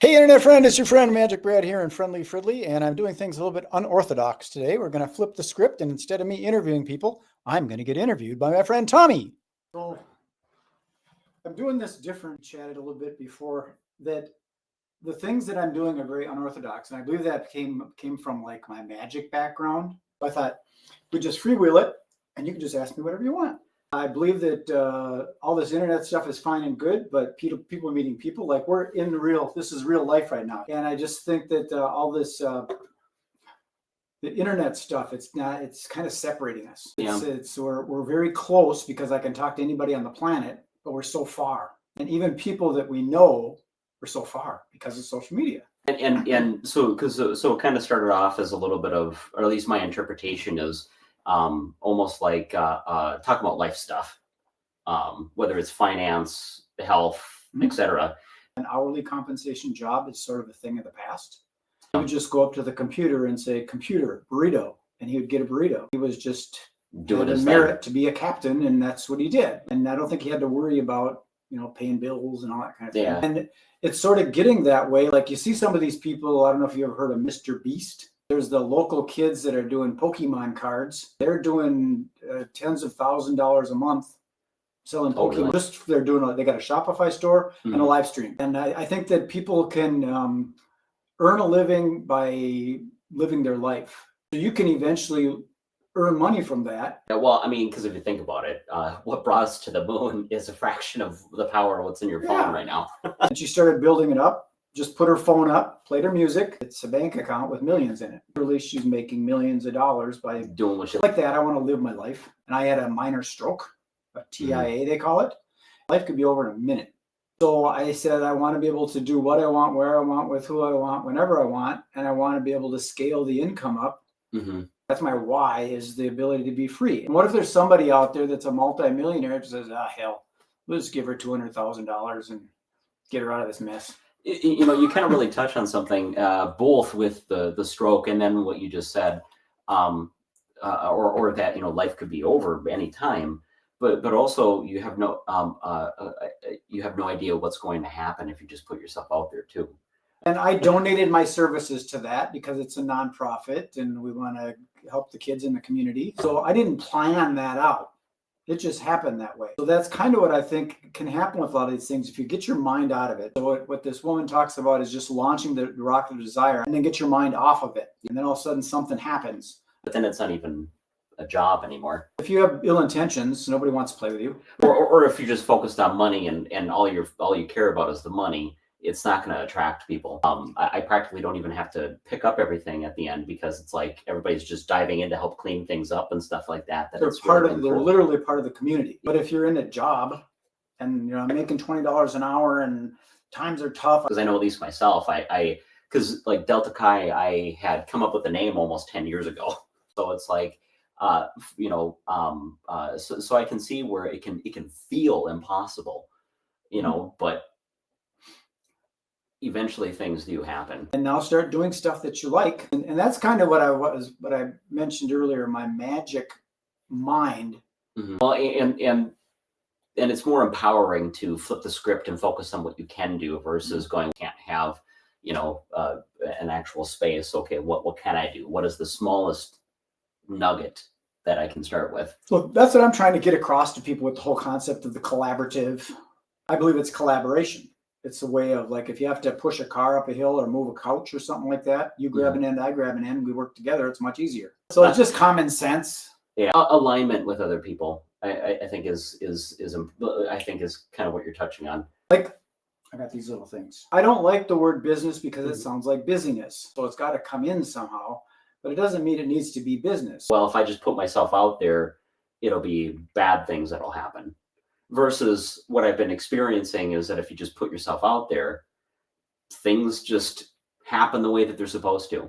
Hey, Internet friend, it's your friend Magic Brad here in Friendly Fridley, and I'm doing things a little bit unorthodox today. We're going to flip the script, and instead of me interviewing people, I'm going to get interviewed by my friend Tommy. So I'm doing this different, chatted a little bit before, that the things that I'm doing are very unorthodox, and I believe that came from like my magic background. I thought we'd just freewheel it, and you can just ask me whatever you want. I believe that all this internet stuff is fine and good, but people meeting people, like we're in this is real life right now. And I just think that all this, the internet stuff, it's kind of separating us. We're very close because I can talk to anybody on the planet, but we're so far. And even people that we know, we're so far because of social media. And so it kind of started off as a little bit of, or at least my interpretation is, almost like talking about life stuff, whether it's finance, health, etc. An hourly compensation job is sort of a thing of the past. He would just go up to the computer and say, "Computer, burrito," and he would get a burrito. He was just doing his merit to be a captain, and that's what he did. And I don't think he had to worry about, paying bills and all that kind of thing. Yeah. And it's sort of getting that way. Like you see some of these people, I don't know if you ever heard of Mr. Beast. There's the local kids that are doing Pokemon cards. They're doing tens of $1,000s a month selling Pokemon. Really? They got a Shopify store and a live stream. And I think that people can earn a living by living their life. So you can eventually earn money from that. Yeah, well, I mean, because if you think about it, what brought us to the moon is a fraction of the power of what's in your phone right now. And she started building it up. Just put her phone up, played her music. It's a bank account with millions in it. Really, she's making millions of dollars by doing what like that. I want to live my life. And I had a minor stroke, a TIA, they call it. Life could be over in a minute. So I said, I want to be able to do what I want, where I want, with who I want, whenever I want. And I want to be able to scale the income up. That's my why, is the ability to be free. And what if there's somebody out there that's a multimillionaire that says, hell, we'll just give her $200,000 and get her out of this mess. You kind of really touch on something, both with the stroke and then what you just said, or that life could be over any time, but also you have no idea what's going to happen if you just put yourself out there too. And I donated my services to that because it's a nonprofit and we want to help the kids in the community. So I didn't plan that out. It just happened that way. So that's kind of what I think can happen with a lot of these things if you get your mind out of it. So what this woman talks about is just launching the rocket of desire and then get your mind off of it. And then all of a sudden something happens. But then it's not even a job anymore. If you have ill intentions, nobody wants to play with you. Or if you're just focused on money and all you care about is the money, it's not going to attract people. I practically don't even have to pick up everything at the end because it's like everybody's just diving in to help clean things up and stuff like that. They're literally part of the community. But if you're in a job and I'm making $20 an hour and times are tough. Because I know at least myself, because like Delta Chi, I had come up with the name almost 10 years ago. So it's like, so I can see where it can feel impossible, but eventually things do happen. And now start doing stuff that you like. And that's kind of what I mentioned earlier, my magic mind. Well, and it's more empowering to flip the script and focus on what you can do versus going, can't have, an actual space. Okay, what can I do? What is the smallest nugget that I can start with? So that's what I'm trying to get across to people with the whole concept of the collaborative. I believe it's collaboration. It's a way of, like, if you have to push a car up a hill or move a couch or something like that, you grab an end, I grab an end, we work together. It's much easier. So it's just common sense. Yeah, alignment with other people, I think is kind of what you're touching on. Like, I got these little things. I don't like the word business because it sounds like busyness. So it's got to come in somehow, but it doesn't mean it needs to be business. Well, if I just put myself out there, it'll be bad things that'll happen. Versus what I've been experiencing is that if you just put yourself out there, things just happen the way that they're supposed to.